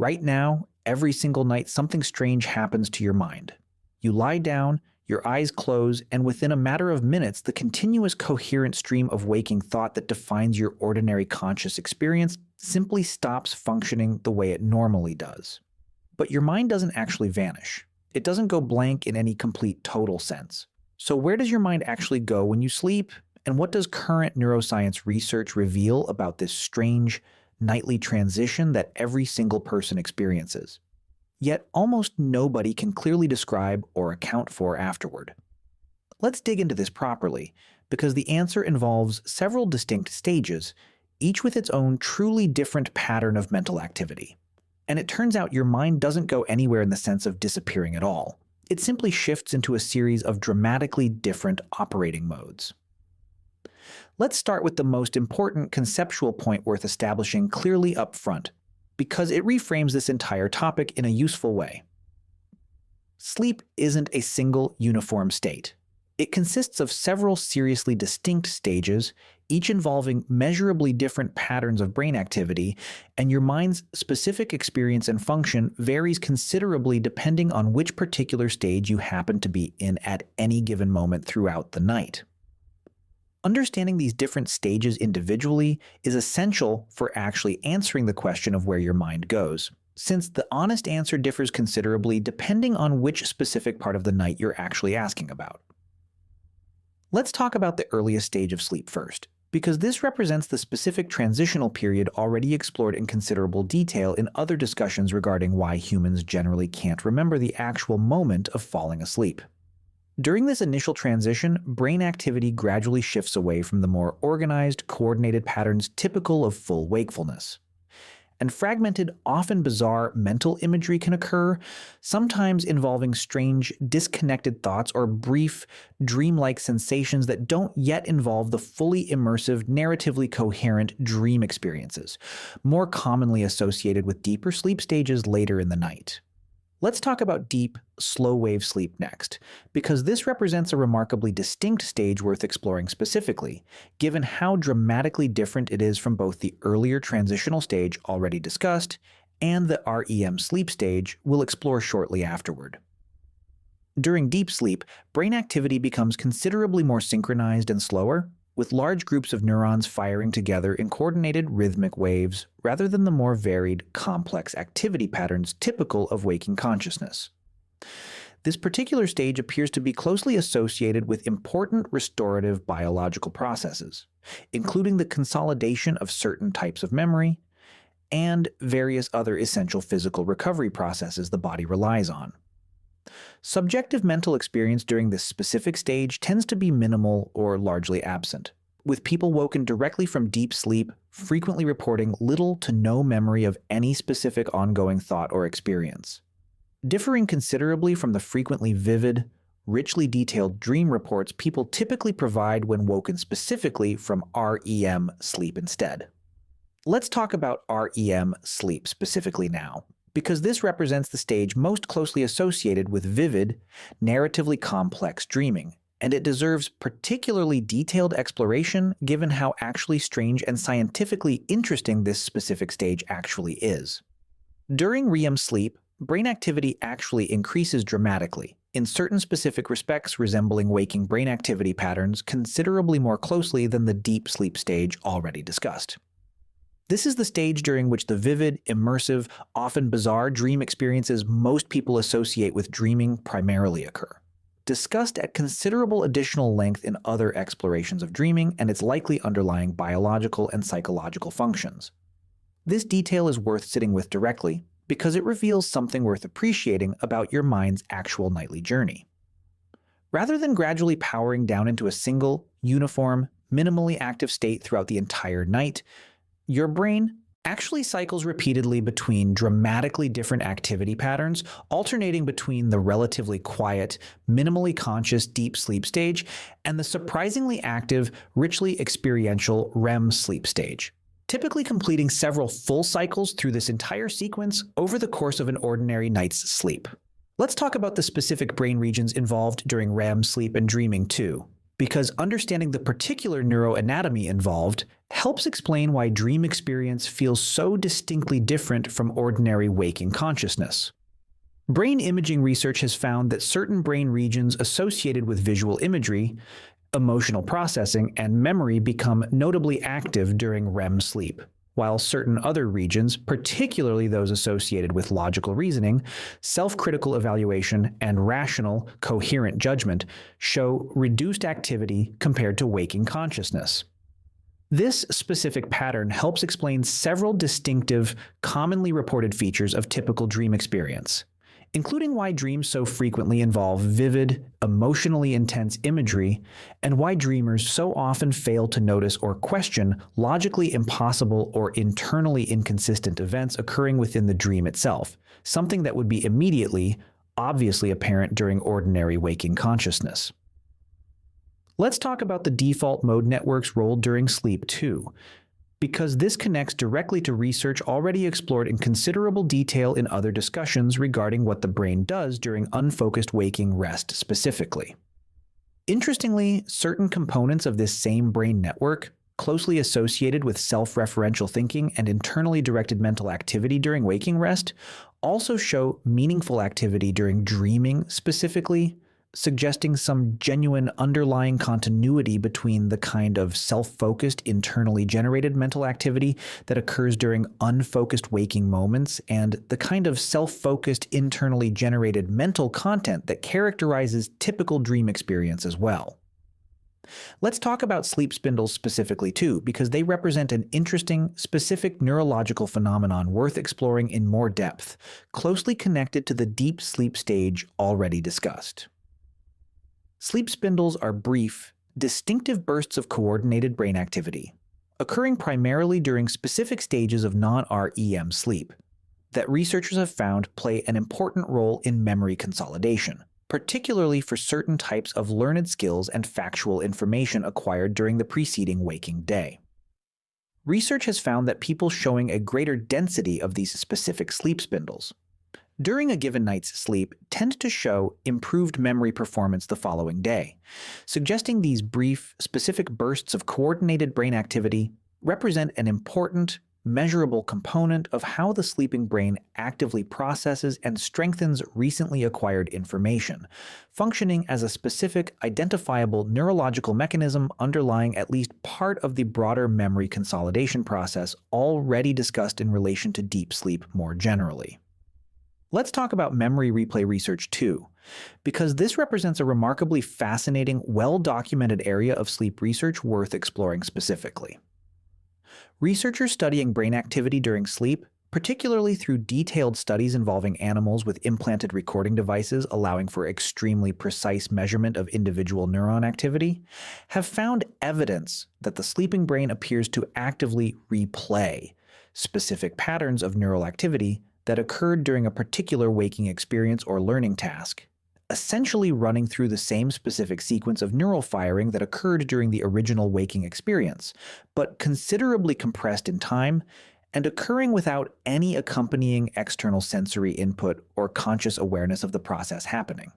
Right now, every single night, something strange happens to your mind. You lie down, your eyes close, and within a matter of minutes, the continuous coherent stream of waking thought that defines your ordinary conscious experience simply stops functioning the way it normally does. But your mind doesn't actually vanish. It doesn't go blank in any complete total sense. So where does your mind actually go when you sleep? And what does current neuroscience research reveal about this strange, nightly transition that every single person experiences? Yet almost nobody can clearly describe or account for afterward. Let's dig into this properly, because the answer involves several distinct stages, each with its own truly different pattern of mental activity. And it turns out your mind doesn't go anywhere in the sense of disappearing at all. It simply shifts into a series of dramatically different operating modes. Let's start with the most important conceptual point worth establishing clearly up front, because it reframes this entire topic in a useful way. Sleep isn't a single uniform state. It consists of several seriously distinct stages, each involving measurably different patterns of brain activity, and your mind's specific experience and function varies considerably depending on which particular stage you happen to be in at any given moment throughout the night. Understanding these different stages individually is essential for actually answering the question of where your mind goes, since the honest answer differs considerably depending on which specific part of the night you're actually asking about. Let's talk about the earliest stage of sleep first, because this represents the specific transitional period already explored in considerable detail in other discussions regarding why humans generally can't remember the actual moment of falling asleep. During this initial transition, brain activity gradually shifts away from the more organized, coordinated patterns typical of full wakefulness. And fragmented, often bizarre mental imagery can occur, sometimes involving strange, disconnected thoughts or brief, dreamlike sensations that don't yet involve the fully immersive, narratively coherent dream experiences, more commonly associated with deeper sleep stages later in the night. Let's talk about deep, slow-wave sleep next, because this represents a remarkably distinct stage worth exploring specifically, given how dramatically different it is from both the earlier transitional stage already discussed and the REM sleep stage we'll explore shortly afterward. During deep sleep, brain activity becomes considerably more synchronized and slower, with large groups of neurons firing together in coordinated rhythmic waves rather than the more varied, complex activity patterns typical of waking consciousness. This particular stage appears to be closely associated with important restorative biological processes, including the consolidation of certain types of memory and various other essential physical recovery processes the body relies on. Subjective mental experience during this specific stage tends to be minimal or largely absent, with people woken directly from deep sleep frequently reporting little to no memory of any specific ongoing thought or experience. Differing considerably from the frequently vivid, richly detailed dream reports people typically provide when woken specifically from REM sleep instead. Let's talk about REM sleep specifically now, because this represents the stage most closely associated with vivid, narratively complex dreaming, and it deserves particularly detailed exploration given how actually strange and scientifically interesting this specific stage actually is. During REM sleep, brain activity actually increases dramatically, in certain specific respects resembling waking brain activity patterns considerably more closely than the deep sleep stage already discussed. This is the stage during which the vivid, immersive, often bizarre dream experiences most people associate with dreaming primarily occur, discussed at considerable additional length in other explorations of dreaming and its likely underlying biological and psychological functions. This detail is worth sitting with directly because it reveals something worth appreciating about your mind's actual nightly journey. Rather than gradually powering down into a single, uniform, minimally active state throughout the entire night, your brain actually cycles repeatedly between dramatically different activity patterns, alternating between the relatively quiet, minimally conscious deep sleep stage and the surprisingly active, richly experiential REM sleep stage, typically completing several full cycles through this entire sequence over the course of an ordinary night's sleep. Let's talk about the specific brain regions involved during REM sleep and dreaming too, because understanding the particular neuroanatomy involved helps explain why dream experience feels so distinctly different from ordinary waking consciousness. Brain imaging research has found that certain brain regions associated with visual imagery, emotional processing, and memory become notably active during REM sleep, while certain other regions, particularly those associated with logical reasoning, self-critical evaluation, and rational, coherent judgment, show reduced activity compared to waking consciousness. This specific pattern helps explain several distinctive, commonly reported features of typical dream experience, including why dreams so frequently involve vivid, emotionally intense imagery, and why dreamers so often fail to notice or question logically impossible or internally inconsistent events occurring within the dream itself, something that would be immediately, obviously apparent during ordinary waking consciousness. Let's talk about the default mode network's role during sleep too, because this connects directly to research already explored in considerable detail in other discussions regarding what the brain does during unfocused waking rest specifically. Interestingly, certain components of this same brain network, closely associated with self-referential thinking and internally directed mental activity during waking rest, also show meaningful activity during dreaming specifically, suggesting some genuine underlying continuity between the kind of self-focused, internally generated mental activity that occurs during unfocused waking moments and the kind of self-focused, internally generated mental content that characterizes typical dream experience as well. Let's talk about sleep spindles specifically too, because they represent an interesting, specific neurological phenomenon worth exploring in more depth, closely connected to the deep sleep stage already discussed. Sleep spindles are brief, distinctive bursts of coordinated brain activity, occurring primarily during specific stages of non-REM sleep, that researchers have found play an important role in memory consolidation, particularly for certain types of learned skills and factual information acquired during the preceding waking day. Research has found that people showing a greater density of these specific sleep spindles during a given night's sleep tend to show improved memory performance the following day, suggesting these brief, specific bursts of coordinated brain activity represent an important, measurable component of how the sleeping brain actively processes and strengthens recently acquired information, functioning as a specific, identifiable neurological mechanism underlying at least part of the broader memory consolidation process already discussed in relation to deep sleep more generally. Let's talk about memory replay research too, because this represents a remarkably fascinating, well-documented area of sleep research worth exploring specifically. Researchers studying brain activity during sleep, particularly through detailed studies involving animals with implanted recording devices allowing for extremely precise measurement of individual neuron activity, have found evidence that the sleeping brain appears to actively replay specific patterns of neural activity that occurred during a particular waking experience or learning task, essentially running through the same specific sequence of neural firing that occurred during the original waking experience, but considerably compressed in time and occurring without any accompanying external sensory input or conscious awareness of the process happening.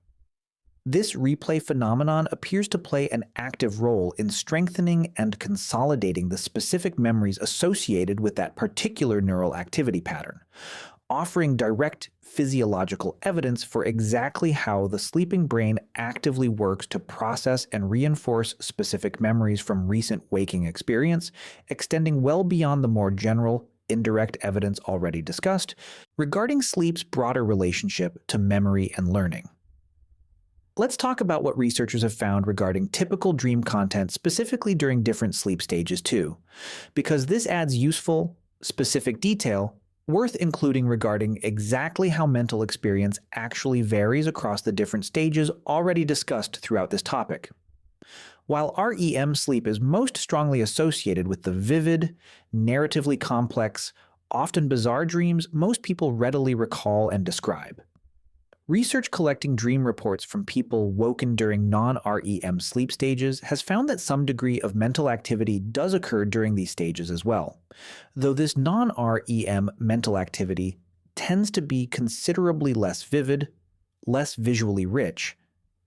This replay phenomenon appears to play an active role in strengthening and consolidating the specific memories associated with that particular neural activity pattern, offering direct physiological evidence for exactly how the sleeping brain actively works to process and reinforce specific memories from recent waking experience, extending well beyond the more general, indirect evidence already discussed regarding sleep's broader relationship to memory and learning. Let's talk about what researchers have found regarding typical dream content specifically during different sleep stages too, because this adds useful, specific detail worth including regarding exactly how mental experience actually varies across the different stages already discussed throughout this topic. While REM sleep is most strongly associated with the vivid, narratively complex, often bizarre dreams most people readily recall and describe, research collecting dream reports from people woken during non-REM sleep stages has found that some degree of mental activity does occur during these stages as well, though this non-REM mental activity tends to be considerably less vivid, less visually rich,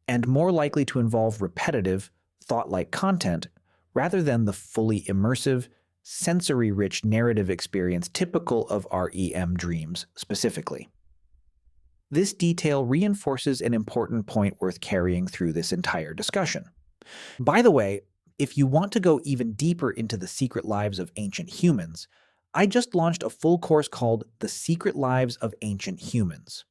and more likely to involve repetitive, thought-like content rather than the fully immersive, sensory-rich narrative experience typical of REM dreams specifically. This detail reinforces an important point worth carrying through this entire discussion. By the way, if you want to go even deeper into the secret lives of ancient humans, I just launched a full course called The Secret Lives of Ancient Humans.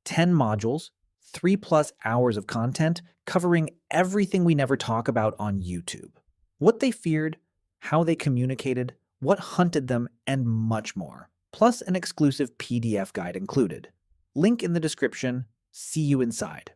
10 modules, 3+ hours of content covering everything we never talk about on YouTube. What they feared, how they communicated, what hunted them, and much more. Plus an exclusive PDF guide included. Link in the description. See you inside.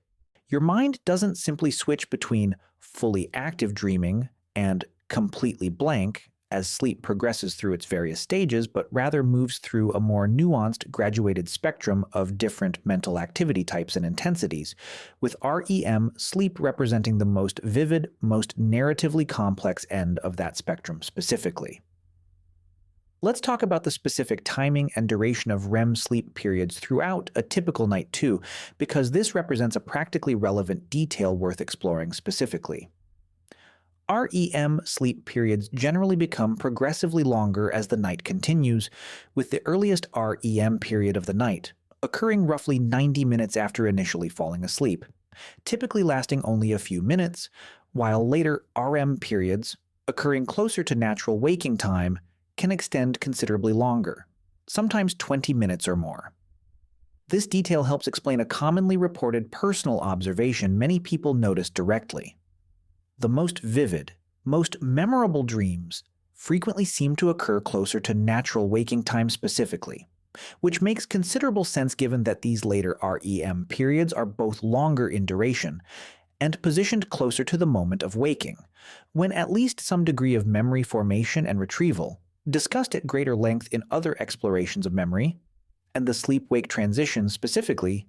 Your mind doesn't simply switch between fully active dreaming and completely blank as sleep progresses through its various stages, but rather moves through a more nuanced, graduated spectrum of different mental activity types and intensities, with REM sleep representing the most vivid, most narratively complex end of that spectrum specifically. Let's talk about the specific timing and duration of REM sleep periods throughout a typical night too, because this represents a practically relevant detail worth exploring specifically. REM sleep periods generally become progressively longer as the night continues, with the earliest REM period of the night occurring roughly 90 minutes after initially falling asleep, typically lasting only a few minutes, while later REM periods, occurring closer to natural waking time, can extend considerably longer, sometimes 20 minutes or more. This detail helps explain a commonly reported personal observation many people notice directly. The most vivid, most memorable dreams frequently seem to occur closer to natural waking time specifically, which makes considerable sense given that these later REM periods are both longer in duration and positioned closer to the moment of waking, when at least some degree of memory formation and retrieval, discussed at greater length in other explorations of memory, and the sleep-wake transition specifically,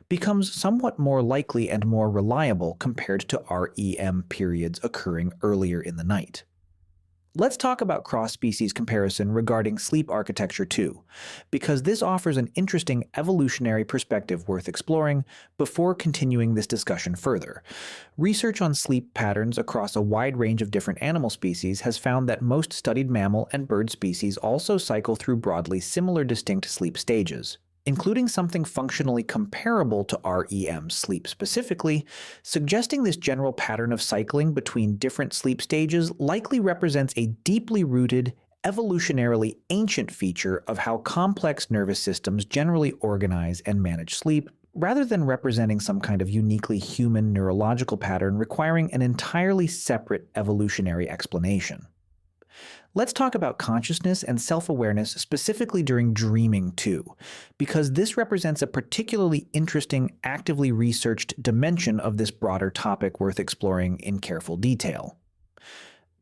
becomes somewhat more likely and more reliable compared to REM periods occurring earlier in the night. Let's talk about cross-species comparison regarding sleep architecture too, because this offers an interesting evolutionary perspective worth exploring before continuing this discussion further. Research on sleep patterns across a wide range of different animal species has found that most studied mammal and bird species also cycle through broadly similar distinct sleep stages, including something functionally comparable to REM sleep specifically, suggesting this general pattern of cycling between different sleep stages likely represents a deeply rooted, evolutionarily ancient feature of how complex nervous systems generally organize and manage sleep, rather than representing some kind of uniquely human neurological pattern requiring an entirely separate evolutionary explanation. Let's talk about consciousness and self-awareness specifically during dreaming too, because this represents a particularly interesting, actively researched dimension of this broader topic worth exploring in careful detail.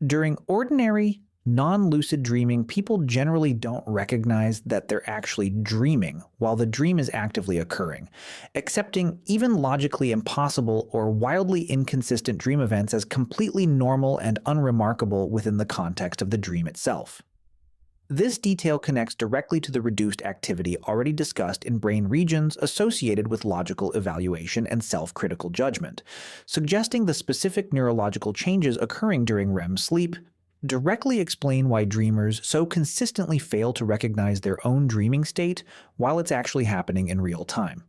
During ordinary, non-lucid dreaming, people generally don't recognize that they're actually dreaming while the dream is actively occurring, accepting even logically impossible or wildly inconsistent dream events as completely normal and unremarkable within the context of the dream itself. This detail connects directly to the reduced activity already discussed in brain regions associated with logical evaluation and self-critical judgment, suggesting the specific neurological changes occurring during REM sleep directly explain why dreamers so consistently fail to recognize their own dreaming state while it's actually happening in real time.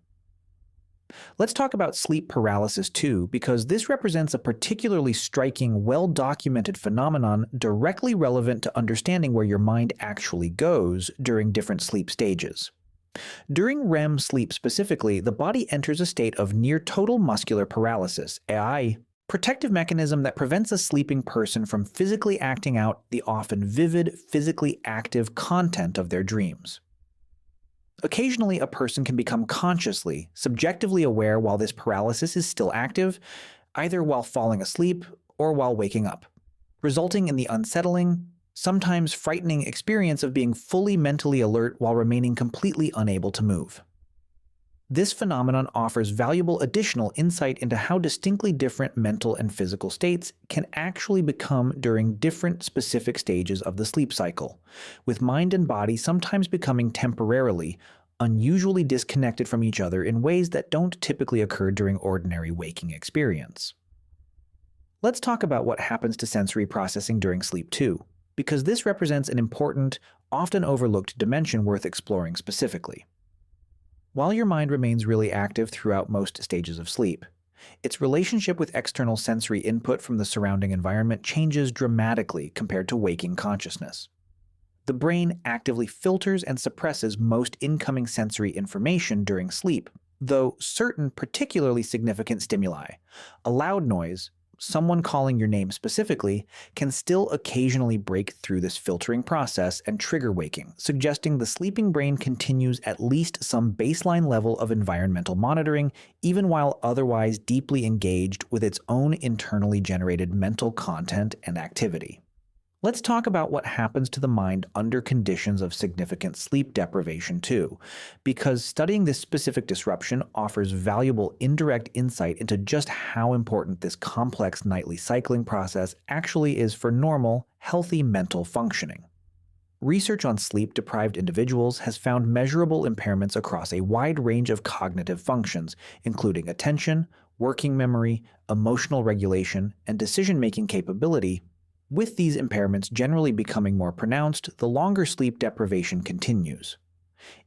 Let's talk about sleep paralysis too, because this represents a particularly striking, well-documented phenomenon directly relevant to understanding where your mind actually goes during different sleep stages. During REM sleep specifically, the body enters a state of near-total muscular paralysis, a protective mechanism that prevents a sleeping person from physically acting out the often vivid, physically active content of their dreams. Occasionally, a person can become consciously, subjectively aware while this paralysis is still active, either while falling asleep or while waking up, resulting in the unsettling, sometimes frightening experience of being fully mentally alert while remaining completely unable to move. This phenomenon offers valuable additional insight into how distinctly different mental and physical states can actually become during different specific stages of the sleep cycle, with mind and body sometimes becoming temporarily, unusually disconnected from each other in ways that don't typically occur during ordinary waking experience. Let's talk about what happens to sensory processing during sleep too, because this represents an important, often overlooked dimension worth exploring specifically. While your mind remains really active throughout most stages of sleep, its relationship with external sensory input from the surrounding environment changes dramatically compared to waking consciousness. The brain actively filters and suppresses most incoming sensory information during sleep, though certain particularly significant stimuli, a loud noise, someone calling your name specifically, can still occasionally break through this filtering process and trigger waking, suggesting the sleeping brain continues at least some baseline level of environmental monitoring, even while otherwise deeply engaged with its own internally generated mental content and activity. Let's talk about what happens to the mind under conditions of significant sleep deprivation too, because studying this specific disruption offers valuable indirect insight into just how important this complex nightly cycling process actually is for normal, healthy mental functioning. Research on sleep-deprived individuals has found measurable impairments across a wide range of cognitive functions, including attention, working memory, emotional regulation, and decision-making capability, with these impairments generally becoming more pronounced the longer sleep deprivation continues.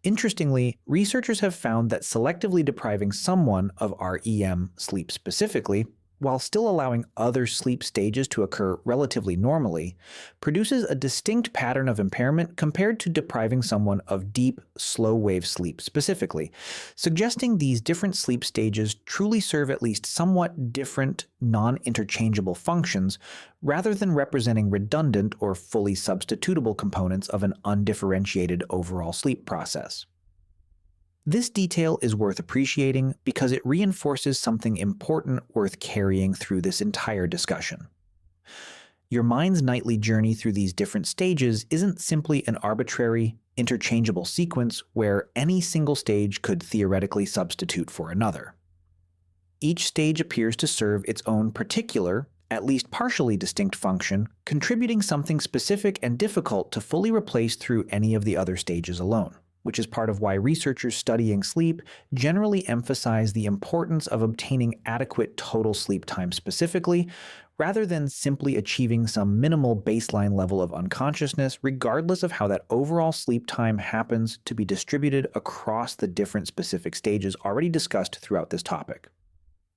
Interestingly, researchers have found that selectively depriving someone of REM sleep specifically, while still allowing other sleep stages to occur relatively normally, produces a distinct pattern of impairment compared to depriving someone of deep, slow-wave sleep specifically, suggesting these different sleep stages truly serve at least somewhat different, non-interchangeable functions, rather than representing redundant or fully substitutable components of an undifferentiated overall sleep process. This detail is worth appreciating because it reinforces something important worth carrying through this entire discussion. Your mind's nightly journey through these different stages isn't simply an arbitrary, interchangeable sequence where any single stage could theoretically substitute for another. Each stage appears to serve its own particular, at least partially distinct function, contributing something specific and difficult to fully replace through any of the other stages alone, which is part of why researchers studying sleep generally emphasize the importance of obtaining adequate total sleep time specifically, rather than simply achieving some minimal baseline level of unconsciousness, regardless of how that overall sleep time happens to be distributed across the different specific stages already discussed throughout this topic.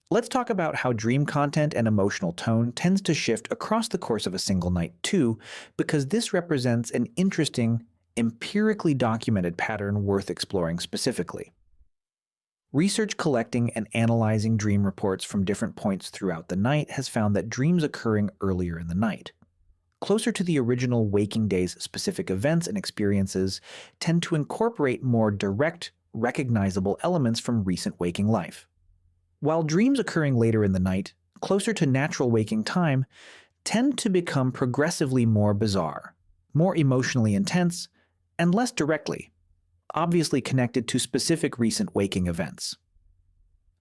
Let's talk about how dream content and emotional tone tends to shift across the course of a single night too, because this represents an interesting, empirically documented pattern worth exploring specifically. Research collecting and analyzing dream reports from different points throughout the night has found that dreams occurring earlier in the night, closer to the original waking day's specific events and experiences, tend to incorporate more direct, recognizable elements from recent waking life. While dreams occurring later in the night, closer to natural waking time, tend to become progressively more bizarre, more emotionally intense, and less directly, obviously connected to specific recent waking events.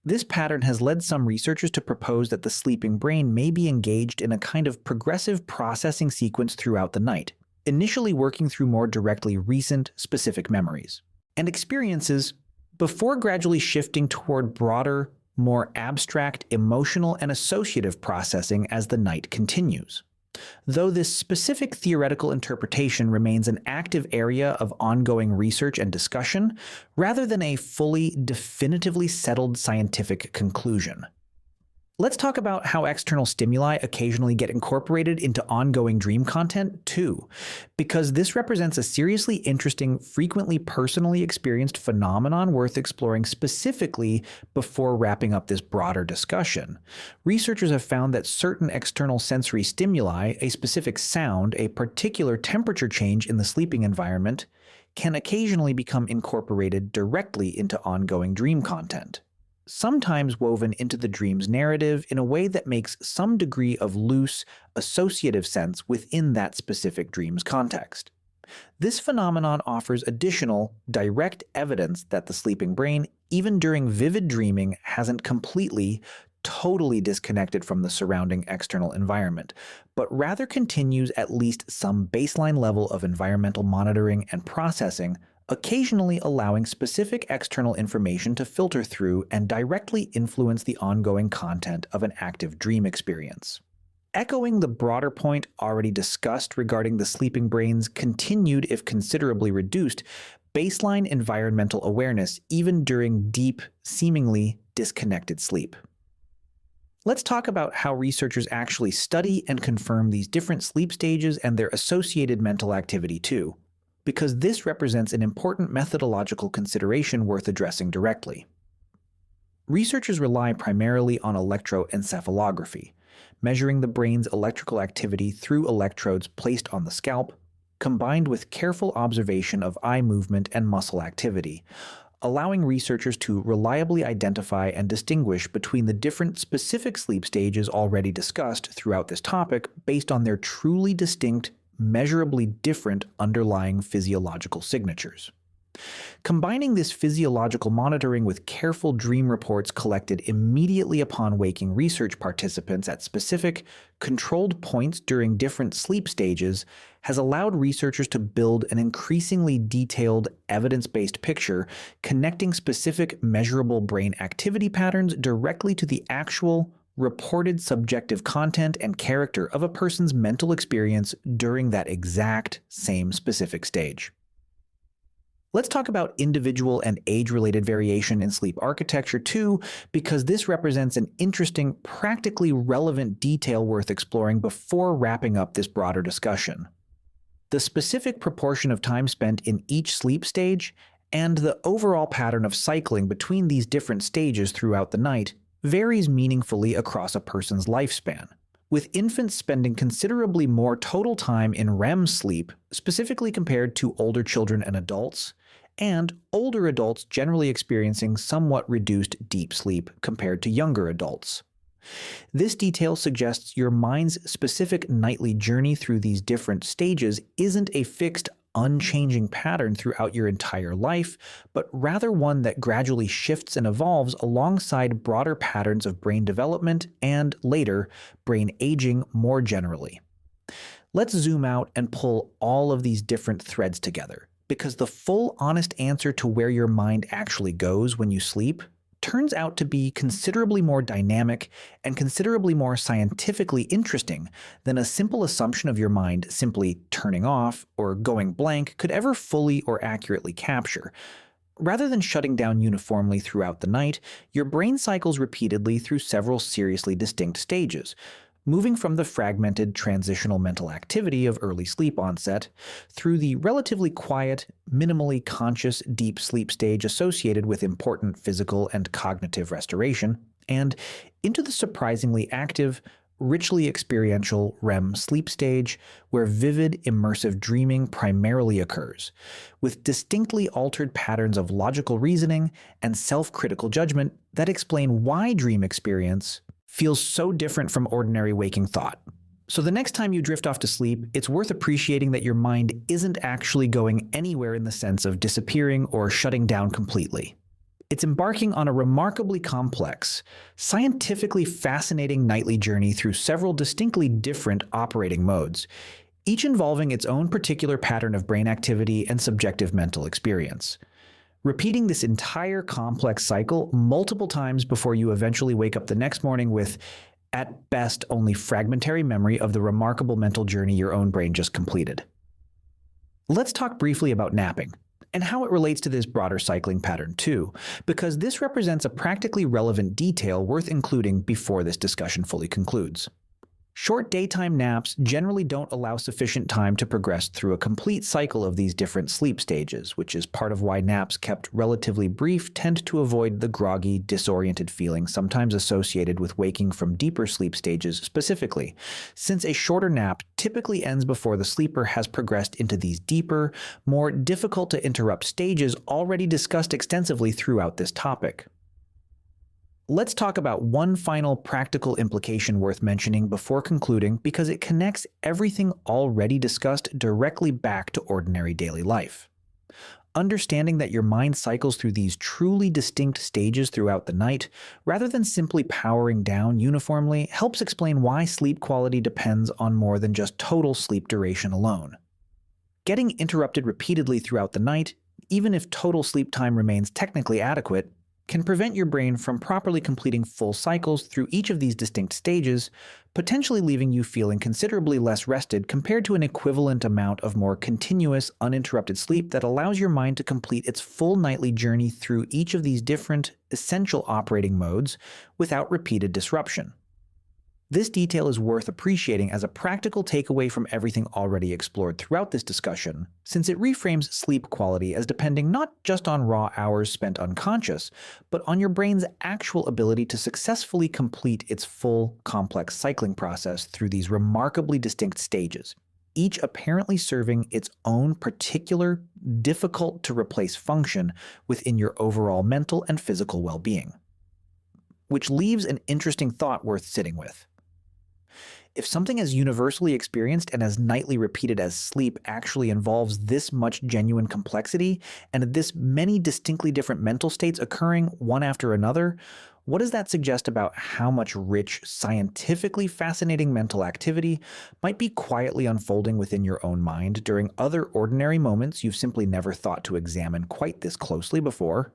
This pattern has led some researchers to propose that the sleeping brain may be engaged in a kind of progressive processing sequence throughout the night, initially working through more directly recent, specific memories and experiences before gradually shifting toward broader, more abstract, emotional, and associative processing as the night continues. Though this specific theoretical interpretation remains an active area of ongoing research and discussion, rather than a fully, definitively settled scientific conclusion. Let's talk about how external stimuli occasionally get incorporated into ongoing dream content too, because this represents a seriously interesting, frequently personally experienced phenomenon worth exploring specifically before wrapping up this broader discussion. Researchers have found that certain external sensory stimuli, a specific sound, a particular temperature change in the sleeping environment, can occasionally become incorporated directly into ongoing dream content, sometimes woven into the dream's narrative in a way that makes some degree of loose, associative sense within that specific dream's context. This phenomenon offers additional, direct evidence that the sleeping brain, even during vivid dreaming, hasn't completely, totally disconnected from the surrounding external environment, but rather continues at least some baseline level of environmental monitoring and processing, occasionally allowing specific external information to filter through and directly influence the ongoing content of an active dream experience. Echoing the broader point already discussed regarding the sleeping brain's continued, if considerably reduced, baseline environmental awareness even during deep, seemingly disconnected sleep. Let's talk about how researchers actually study and confirm these different sleep stages and their associated mental activity too, because this represents an important methodological consideration worth addressing directly. Researchers rely primarily on electroencephalography, measuring the brain's electrical activity through electrodes placed on the scalp, combined with careful observation of eye movement and muscle activity, allowing researchers to reliably identify and distinguish between the different specific sleep stages already discussed throughout this topic based on their truly distinct, measurably different underlying physiological signatures. Combining this physiological monitoring with careful dream reports collected immediately upon waking research participants at specific, controlled points during different sleep stages has allowed researchers to build an increasingly detailed, evidence-based picture connecting specific measurable brain activity patterns directly to the actual, reported subjective content and character of a person's mental experience during that exact same specific stage. Let's talk about individual and age-related variation in sleep architecture too, because this represents an interesting, practically relevant detail worth exploring before wrapping up this broader discussion. The specific proportion of time spent in each sleep stage and the overall pattern of cycling between these different stages throughout the night varies meaningfully across a person's lifespan, with infants spending considerably more total time in REM sleep, specifically compared to older children and adults, and older adults generally experiencing somewhat reduced deep sleep compared to younger adults. This detail suggests your mind's specific nightly journey through these different stages isn't a fixed, unchanging pattern throughout your entire life, but rather one that gradually shifts and evolves alongside broader patterns of brain development and, later, brain aging more generally. Let's zoom out and pull all of these different threads together, because the full honest answer to where your mind actually goes when you sleep turns out to be considerably more dynamic and considerably more scientifically interesting than a simple assumption of your mind simply turning off or going blank could ever fully or accurately capture. Rather than shutting down uniformly throughout the night, your brain cycles repeatedly through several seriously distinct stages, moving from the fragmented transitional mental activity of early sleep onset through the relatively quiet, minimally conscious deep sleep stage associated with important physical and cognitive restoration, and into the surprisingly active, richly experiential REM sleep stage where vivid, immersive dreaming primarily occurs, with distinctly altered patterns of logical reasoning and self-critical judgment that explain why dream experience feels so different from ordinary waking thought. So the next time you drift off to sleep, it's worth appreciating that your mind isn't actually going anywhere in the sense of disappearing or shutting down completely. It's embarking on a remarkably complex, scientifically fascinating nightly journey through several distinctly different operating modes, each involving its own particular pattern of brain activity and subjective mental experience. Repeating this entire complex cycle multiple times before you eventually wake up the next morning with, at best, only fragmentary memory of the remarkable mental journey your own brain just completed. Let's talk briefly about napping, and how it relates to this broader cycling pattern too, because this represents a practically relevant detail worth including before this discussion fully concludes. Short daytime naps generally don't allow sufficient time to progress through a complete cycle of these different sleep stages, which is part of why naps kept relatively brief tend to avoid the groggy, disoriented feeling sometimes associated with waking from deeper sleep stages specifically, since a shorter nap typically ends before the sleeper has progressed into these deeper, more difficult to interrupt stages already discussed extensively throughout this topic. Let's talk about one final practical implication worth mentioning before concluding because it connects everything already discussed directly back to ordinary daily life. Understanding that your mind cycles through these truly distinct stages throughout the night, rather than simply powering down uniformly, helps explain why sleep quality depends on more than just total sleep duration alone. Getting interrupted repeatedly throughout the night, even if total sleep time remains technically adequate, can prevent your brain from properly completing full cycles through each of these distinct stages, potentially leaving you feeling considerably less rested compared to an equivalent amount of more continuous, uninterrupted sleep that allows your mind to complete its full nightly journey through each of these different, essential operating modes without repeated disruption. This detail is worth appreciating as a practical takeaway from everything already explored throughout this discussion, since it reframes sleep quality as depending not just on raw hours spent unconscious, but on your brain's actual ability to successfully complete its full, complex cycling process through these remarkably distinct stages, each apparently serving its own particular, difficult-to-replace function within your overall mental and physical well-being. Which leaves an interesting thought worth sitting with. If something as universally experienced and as nightly repeated as sleep actually involves this much genuine complexity and this many distinctly different mental states occurring one after another, what does that suggest about how much rich, scientifically fascinating mental activity might be quietly unfolding within your own mind during other ordinary moments you've simply never thought to examine quite this closely before?